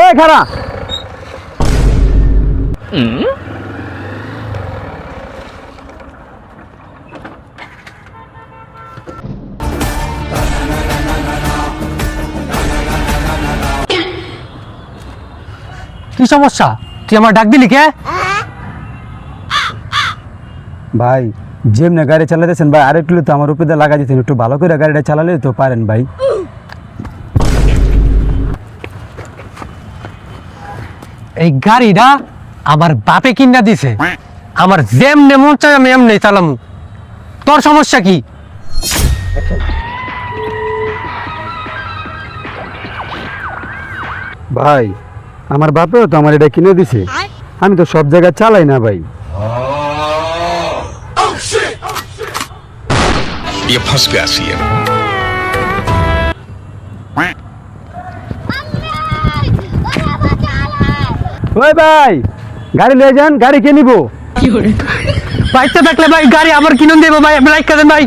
এই খারা কি সমস্যা? তুই আমার ডাক দিলি কে? ভাই যেমনে গাড়ি চালাতেছেন ভাই আরেকটু তো আমার উপরে লাগা দিতেন, একটু ভালো করে গাড়িটা চালালে তো পারেন ভাই। এই গাড়িটা আমার বাপে কিনা দিছে, আমার যেমনে মন চায় আমি এমনি চালামু। তোর সমস্যা কি? ভাই আমার বাপেও তো আমার এটা কিনে দিছে, আমি তো সব জায়গায় চালাই না ভাই। ये फंस गया सीएम। ওই ভাই গাড়ি লয়ে যান, গাড়ি কে নিবো? বাইকটা দেখলে ভাই গাড়ি আবার কিনে দেবো ভাই, ব্রেক করেন ভাই।